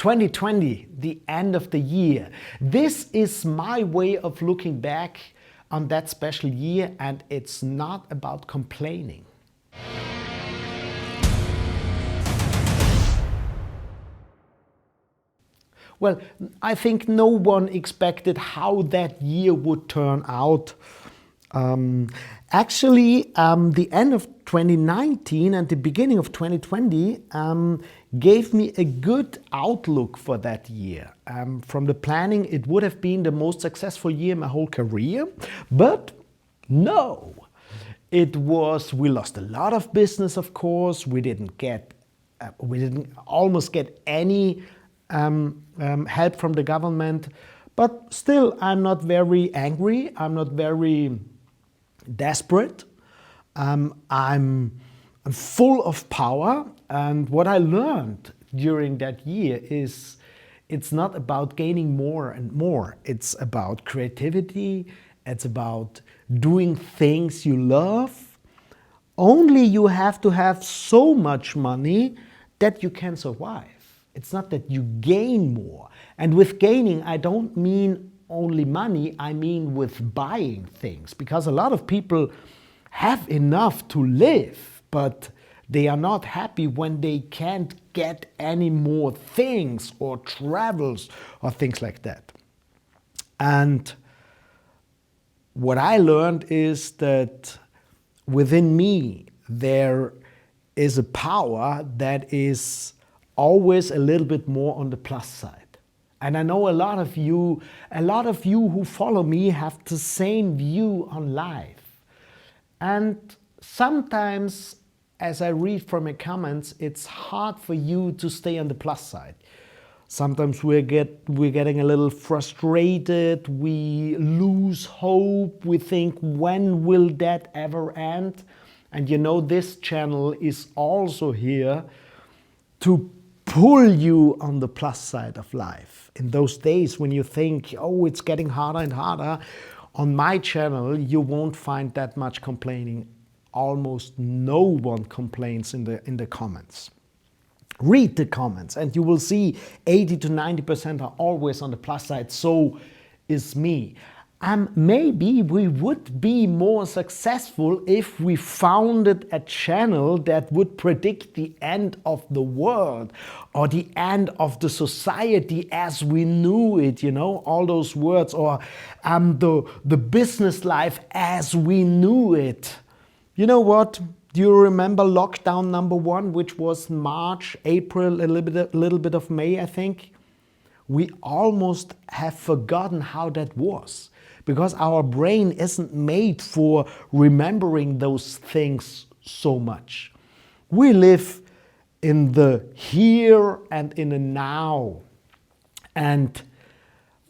2020, the end of the year. This is my way of looking back on that special year, and it's not about complaining. Well, I think no one expected how that year would turn out. Actually, the end of 2019 and the beginning of 2020 gave me a good outlook for that year. From the planning, it would have been the most successful year in my whole career, but no. We lost a lot of business, of course. We didn't almost get any help from the government, but still I'm not very angry, I'm not very desperate, I'm full of power. And what I learned during that year is it's not about gaining more and more, it's about creativity, it's about doing things you love. Only you have to have so much money that you can survive. It's not that you gain more. And with gaining, I don't mean only money, I mean with buying things. Because a lot of people have enough to live, but they are not happy when they can't get any more things or travels or things like that. And what I learned is that within me, there is a power that is always a little bit more on the plus side. And I know a lot of you who follow me have the same view on life. And sometimes, as I read from your comments, it's hard for you to stay on the plus side. Sometimes we're getting a little frustrated, we lose hope, we think, when will that ever end? And you know, this channel is also here to pull you on the plus side of life. In those days when you think, oh, it's getting harder and harder, on my channel you won't find that much complaining. Almost no one complains in the comments. Read the comments and you will see 80 to 90% are always on the plus side. So is me. Maybe we would be more successful if we founded a channel that would predict the end of the world or the end of the society as we knew it, you know, all those words, or the business life as we knew it. You know what? Do you remember lockdown number 1, which was March, April, a little bit of May, I think? We almost have forgotten how that was, because our brain isn't made for remembering those things so much. We live in the here and in the now. And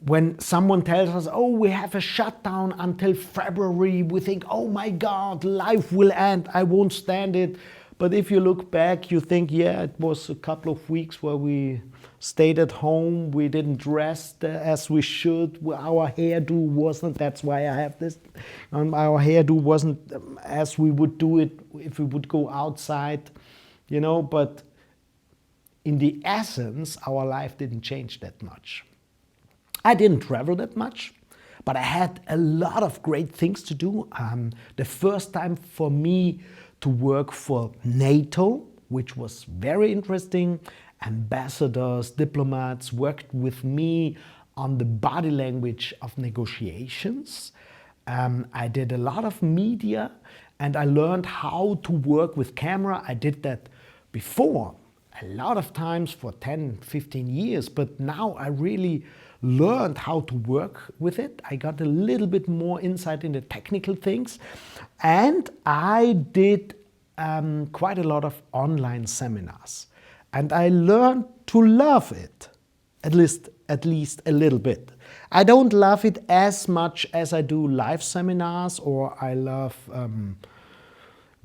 when someone tells us, oh, we have a shutdown until February, we think, oh my God, life will end, I won't stand it. But if you look back, you think, yeah, it was a couple of weeks where we stayed at home, we didn't dress as we should, our hairdo wasn't, that's why I have this, our hairdo wasn't as we would do it if we would go outside, you know, but in the essence, our life didn't change that much. I didn't travel that much, but I had a lot of great things to do. The first time for me to work for NATO, which was very interesting. Ambassadors, diplomats worked with me on the body language of negotiations. I did a lot of media and I learned how to work with camera. I did that before a lot of times for 10, 15 years, but now I really learned how to work with it. I got a little bit more insight in the technical things, and I did quite a lot of online seminars. And I learned to love it, at least a little bit. I don't love it as much as I do live seminars, or I love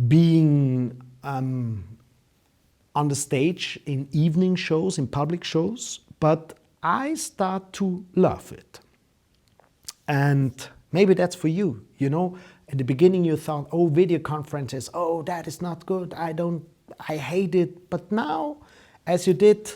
being on the stage in evening shows, in public shows, but I start to love it. And maybe that's for you, you know. At the beginning you thought, oh, video conferences, oh, that is not good, I hate it. But now, as you did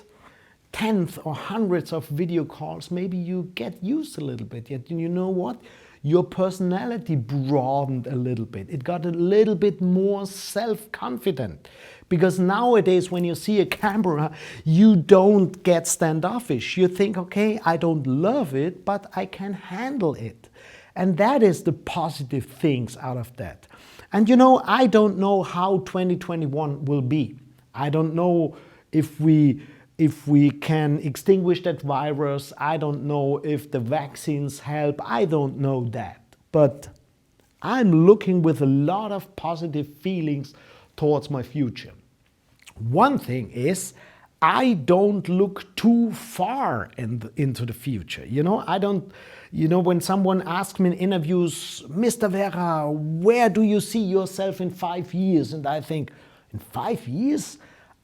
tenth or hundreds of video calls, maybe you get used a little bit. Yet you know what? Your personality broadened a little bit. It got a little bit more self-confident. Because nowadays when you see a camera, you don't get standoffish. You think, okay, I don't love it, but I can handle it. And that is the positive things out of that. And you know, I don't know how 2021 will be. I don't know if we can extinguish that virus. I don't know if the vaccines help. I don't know that. But I'm looking with a lot of positive feelings towards my future. One thing is, I don't look too far into the future. You know, when someone asks me in interviews, Mr. Vera, where do you see yourself in 5 years? And I think, in 5 years?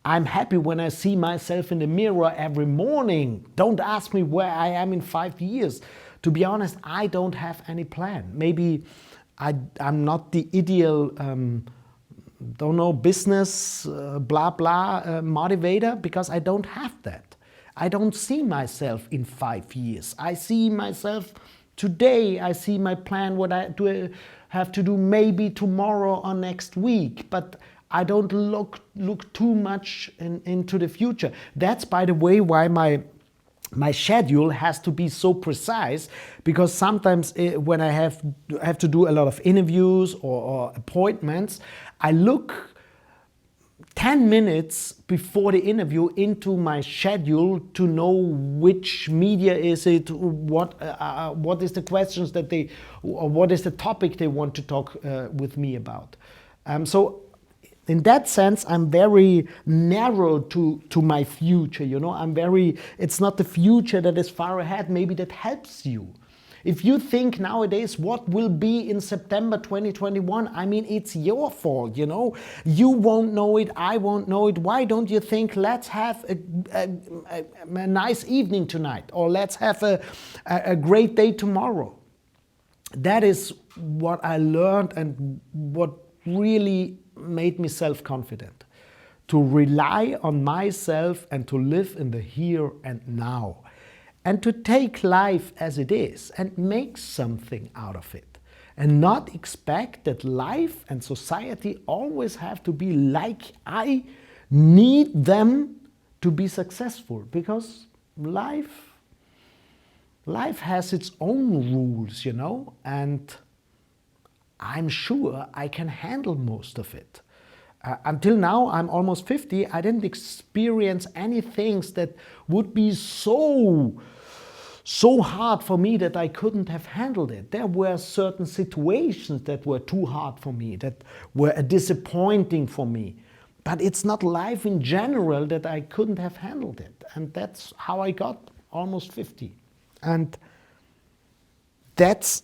I'm happy when I see myself in the mirror every morning. Don't ask me where I am in 5 years. To be honest, I don't have any plan. Maybe I'm not the ideal business, blah, blah, motivator, because I don't have that. I don't see myself in 5 years. I see myself today. I see my plan, what I have to do maybe tomorrow or next week, but I don't look too much into the future. That's, by the way, why my schedule has to be so precise, because sometimes when I have to do a lot of interviews or appointments, I look 10 minutes before the interview into my schedule to know which media is it, what is the questions that or what is the topic they want to talk with me about. So in that sense, I'm very narrow to my future, you know. It's not the future that is far ahead, maybe that helps you. If you think nowadays what will be in September 2021, I mean, it's your fault, you know. You won't know it, I won't know it. Why don't you think, let's have a nice evening tonight, or let's have a great day tomorrow? That is what I learned and what really made me self-confident, to rely on myself and to live in the here and now, and to take life as it is and make something out of it, and not expect that life and society always have to be like I need them to be successful, because life has its own rules, you know, and I'm sure I can handle most of it. Until now, I'm almost 50, I didn't experience any things that would be so hard for me that I couldn't have handled it. There were certain situations that were too hard for me, that were disappointing for me. But it's not life in general that I couldn't have handled it. And that's how I got almost 50. And that's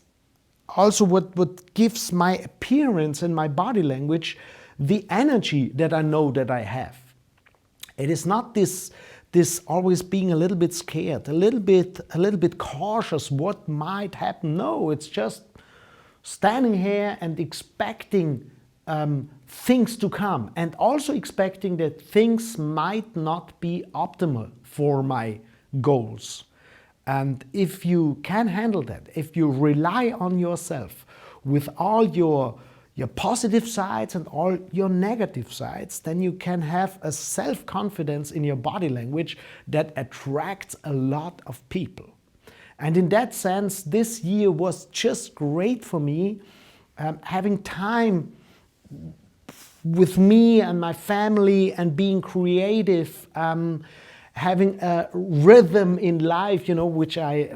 also what gives my appearance and my body language the energy that I know that I have. It is not this always being a little bit scared, a little bit cautious what might happen. No, it's just standing here and expecting things to come, and also expecting that things might not be optimal for my goals. And if you can handle that, if you rely on yourself with all your positive sides and all your negative sides, then you can have a self-confidence in your body language that attracts a lot of people. And in that sense, this year was just great for me, having time with me and my family and being creative, having a rhythm in life, you know, which I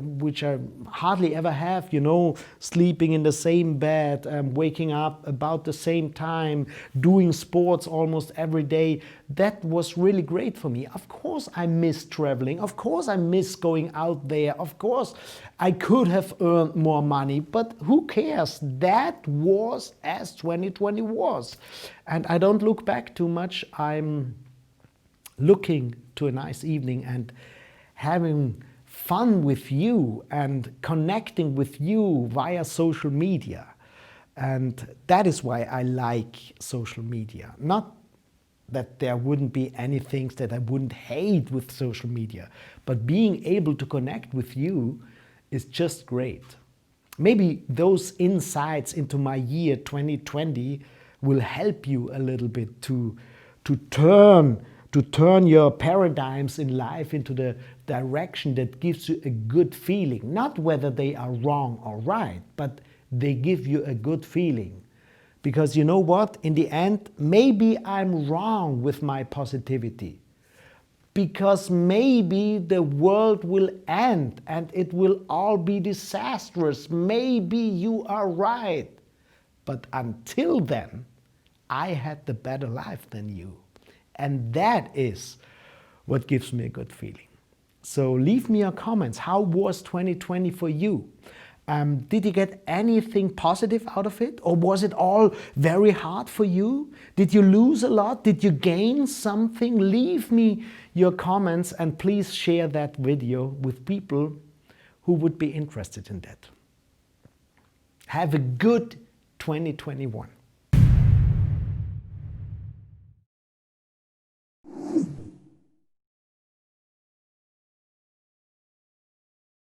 hardly ever have, you know, sleeping in the same bed, waking up about the same time, doing sports almost every day. That was really great for me. Of course I miss traveling, of course I miss going out there, of course I could have earned more money, but who cares? That was as 2020 was. And I don't look back too much. I'm looking to a nice evening and having fun with you and connecting with you via social media. And that is why I like social media. Not that there wouldn't be any things that I wouldn't hate with social media. But being able to connect with you is just great. Maybe those insights into my year 2020 will help you a little bit to turn your paradigms in life into the direction that gives you a good feeling. Not whether they are wrong or right, but they give you a good feeling. Because you know what? In the end, maybe I'm wrong with my positivity. Because maybe the world will end and it will all be disastrous. Maybe you are right. But until then, I had the better life than you. And that is what gives me a good feeling. So leave me your comments. How was 2020 for you? Did you get anything positive out of it? Or was it all very hard for you? Did you lose a lot? Did you gain something? Leave me your comments and please share that video with people who would be interested in that. Have a good 2021.